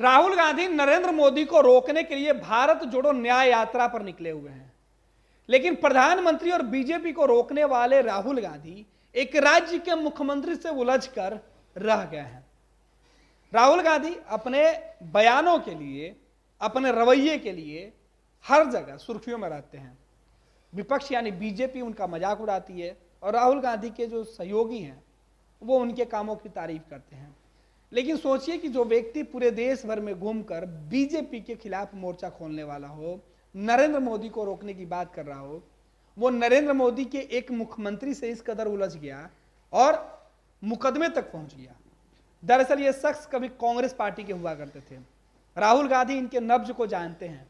राहुल गांधी नरेंद्र मोदी को रोकने के लिए भारत जोड़ो न्याय यात्रा पर निकले हुए हैं, लेकिन प्रधानमंत्री और बीजेपी को रोकने वाले राहुल गांधी एक राज्य के मुख्यमंत्री से उलझकर रह गए हैं। राहुल गांधी अपने बयानों के लिए, अपने रवैये के लिए हर जगह सुर्खियों में रहते हैं। विपक्ष यानी बीजेपी उनका मजाक उड़ाती है और राहुल गांधी के जो सहयोगी हैं वो उनके कामों की तारीफ करते हैं। लेकिन सोचिए कि जो व्यक्ति पूरे देश भर में घूमकर बीजेपी के खिलाफ मोर्चा खोलने वाला हो, नरेंद्र मोदी को रोकने की बात कर रहा हो, वो नरेंद्र मोदी के एक मुख्यमंत्री से इस कदर उलझ गया और मुकदमे तक पहुंच गया। दरअसल ये शख्स कभी कांग्रेस पार्टी के हुआ करते थे। राहुल गांधी इनके नब्ज को जानते हैं,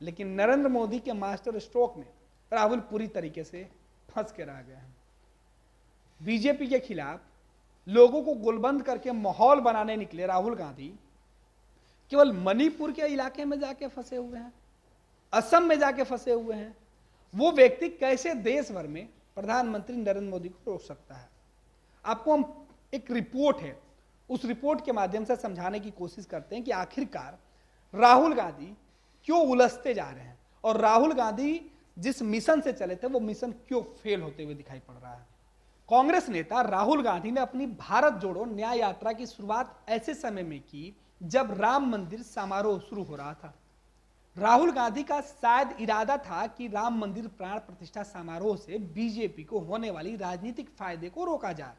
लेकिन नरेंद्र मोदी के मास्टर स्ट्रोक में राहुल पूरी तरीके से फंस के रह गए हैं। बीजेपी के खिलाफ लोगों को गुलबंद करके माहौल बनाने निकले राहुल गांधी केवल मणिपुर के इलाके में जाके फंसे हुए हैं, असम में जाके फंसे हुए हैं। वो व्यक्ति कैसे देश भर में प्रधानमंत्री नरेंद्र मोदी को रोक सकता है? आपको हम एक रिपोर्ट है, उस रिपोर्ट के माध्यम से समझाने की कोशिश करते हैं कि आखिरकार राहुल गांधी क्यों उलझते जा रहे हैं और राहुल गांधी जिस मिशन से चले थे वो मिशन क्यों फेल होते हुए दिखाई पड़ रहा है। कांग्रेस नेता राहुल गांधी ने अपनी भारत जोड़ो न्याय यात्रा की शुरुआत ऐसे समय में की जब राम मंदिर समारोह शुरू हो रहा था। राहुल गांधी का शायद इरादा था कि राम मंदिर प्राण प्रतिष्ठा समारोह से बीजेपी को होने वाली राजनीतिक फायदे को रोका जाए।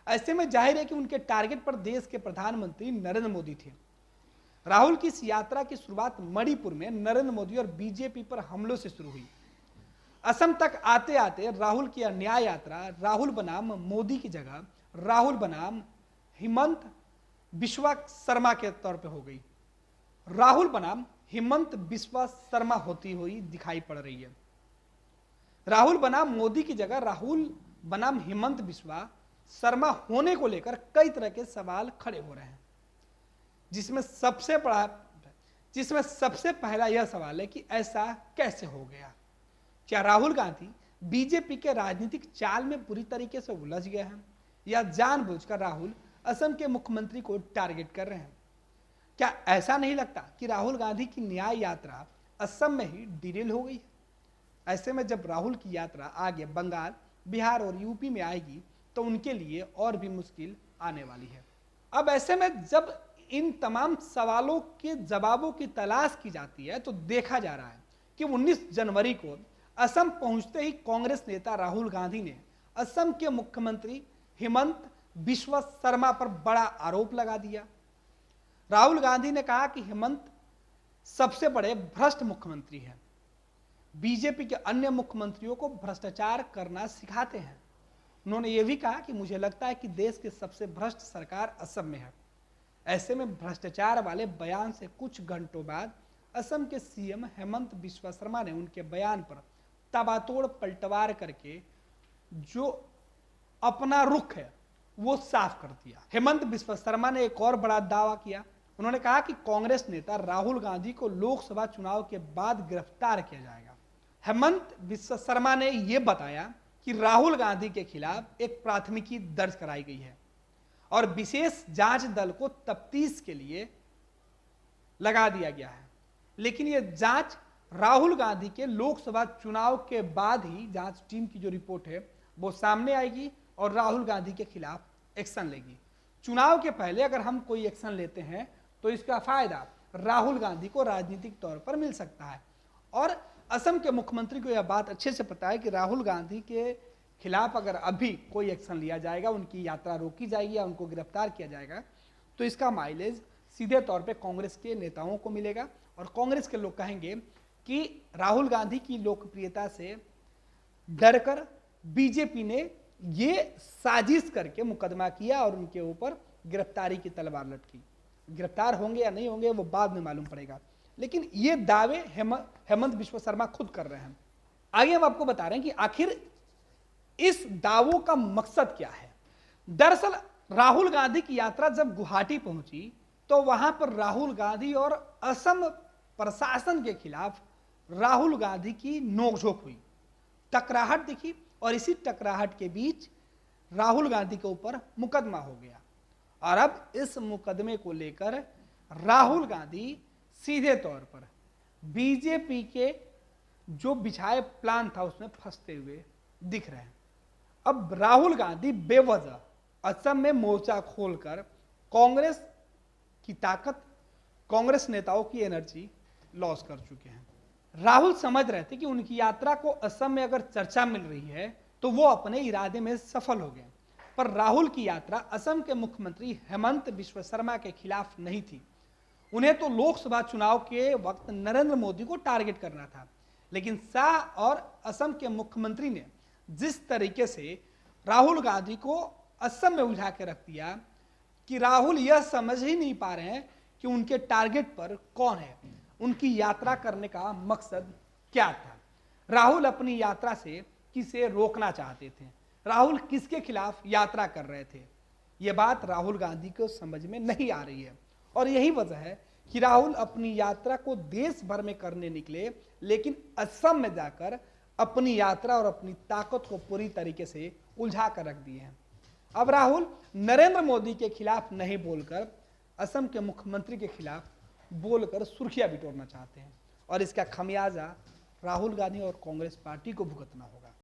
ऐसे में जाहिर है कि उनके टारगेट पर देश के प्रधानमंत्री नरेंद्र मोदी थे। राहुल की इस यात्रा की शुरुआत मणिपुर में नरेंद्र मोदी और बीजेपी पर हमलों से शुरू हुई। असम तक आते आते राहुल की न्याय यात्रा राहुल बनाम मोदी की जगह राहुल बनाम हिमंत बिस्वा शर्मा के तौर पे हो गई। राहुल बनाम हिमंत बिस्वा शर्मा होती हुई दिखाई पड़ रही है। राहुल बनाम मोदी की जगह राहुल बनाम हिमंत बिस्वा शर्मा होने को लेकर कई तरह के सवाल खड़े हो रहे हैं, जिसमें सबसे पहला यह सवाल है कि ऐसा कैसे हो गया? क्या राहुल गांधी बीजेपी के राजनीतिक चाल में पूरी तरीके से उलझ गए हैं या जानबूझकर राहुल असम के मुख्यमंत्री को टारगेट कर रहे हैं? क्या ऐसा नहीं लगता कि राहुल गांधी की न्याय यात्रा असम में ही डिरेल हो गई है? ऐसे में जब राहुल की यात्रा आगे बंगाल, बिहार और यूपी में आएगी तो उनके लिए और भी मुश्किल आने वाली है। अब ऐसे में जब इन तमाम सवालों के जवाबों की तलाश की जाती है तो देखा जा रहा है कि 19 जनवरी को असम पहुंचते ही कांग्रेस नेता राहुल गांधी ने असम के मुख्यमंत्री हिमंत बिस्वा शर्मा पर बड़ा आरोप लगा दिया। राहुल गांधी ने कहा कि हिमंत सबसे बड़े भ्रष्ट मुख्यमंत्री हैं, बीजेपी के अन्य मुख्यमंत्रियों को भ्रष्टाचार करना सिखाते हैं। उन्होंने यह भी कहा कि मुझे लगता है कि देश की सबसे भ्रष्ट सरकार असम में है। ऐसे में भ्रष्टाचार वाले बयान से कुछ घंटों बाद असम के सीएम हेमंत बिस्वा शर्मा ने उनके बयान पर तबातोड़ पलटवार करके जो अपना रुख है वो साफ कर दिया। हेमंत बिस्वा शर्मा ने एक और बड़ा दावा किया। उन्होंने कहा कि कांग्रेस नेता राहुल गांधी को लोकसभा चुनाव के बाद गिरफ्तार किया जाएगा। हेमंत बिस्वा शर्मा ने यह बताया कि राहुल गांधी के खिलाफ एक प्राथमिकी दर्ज कराई गई है और विशेष जांच दल को तफ्तीश के लिए लगा दिया गया है, लेकिन यह जांच राहुल गांधी के लोकसभा चुनाव के बाद ही जांच टीम की जो रिपोर्ट है वो सामने आएगी और राहुल गांधी के खिलाफ एक्शन लेगी। चुनाव के पहले अगर हम कोई एक्शन लेते हैं तो इसका फायदा राहुल गांधी को राजनीतिक तौर पर मिल सकता है। और असम के मुख्यमंत्री को यह बात अच्छे से पता है कि राहुल गांधी के खिलाफ अगर अभी कोई एक्शन लिया जाएगा, उनकी यात्रा रोकी जाएगी या उनको गिरफ्तार किया जाएगा, तो इसका माइलेज सीधे तौर पे कांग्रेस के नेताओं को मिलेगा और कांग्रेस के लोग कहेंगे कि राहुल गांधी की लोकप्रियता से डरकर बीजेपी ने ये साजिश करके मुकदमा किया और उनके ऊपर गिरफ्तारी की तलवार लटकी। गिरफ्तार होंगे या नहीं होंगे वो बाद में मालूम पड़ेगा, लेकिन ये दावे हेमंत बिस्वा शर्मा खुद कर रहे हैं। आगे हम आपको बता रहे हैं कि आखिर इस दावों का मकसद क्या है। दरअसल राहुल गांधी की यात्रा जब गुवाहाटी पहुंची तो वहां पर राहुल गांधी और असम प्रशासन के खिलाफ राहुल गांधी की नोकझोंक हुई, टकराहट दिखी और इसी टकराहट के बीच राहुल गांधी के ऊपर मुकदमा हो गया। और अब इस मुकदमे को लेकर राहुल गांधी सीधे तौर पर बीजेपी के जो बिछाए प्लान था उसमें फंसते हुए दिख रहे हैं। अब राहुल गांधी बेवजह असम में मोर्चा खोलकर कांग्रेस की ताकत, कांग्रेस नेताओं की एनर्जी लॉस कर चुके हैं। राहुल समझ रहे थे कि उनकी यात्रा को असम में अगर चर्चा मिल रही है तो वो अपने इरादे में सफल हो गए, पर राहुल की यात्रा असम के मुख्यमंत्री हेमंत बिश्व शर्मा के खिलाफ नहीं थी। उन्हें तो लोकसभा चुनाव के वक्त नरेंद्र मोदी को टारगेट करना था, लेकिन शाह और असम के मुख्यमंत्री ने जिस तरीके से राहुल गांधी को असम में उलझा के रख दिया कि राहुल यह समझ ही नहीं पा रहे हैं कि उनके टारगेट पर कौन है, उनकी यात्रा करने का मकसद क्या था। राहुल अपनी यात्रा से किसे रोकना चाहते थे, राहुल किसके खिलाफ यात्रा कर रहे थे, यह बात राहुल गांधी को समझ में नहीं आ रही है। और यही वजह है कि राहुल अपनी यात्रा को देश भर में करने निकले, लेकिन असम में जाकर अपनी यात्रा और अपनी ताकत को पूरी तरीके से उलझा कर रख दिए हैं। अब राहुल नरेंद्र मोदी के खिलाफ नहीं बोलकर असम के मुख्यमंत्री के खिलाफ बोलकर सुर्खियां बिटोरना चाहते हैं, और इसका खमियाजा राहुल गांधी और कांग्रेस पार्टी को भुगतना होगा।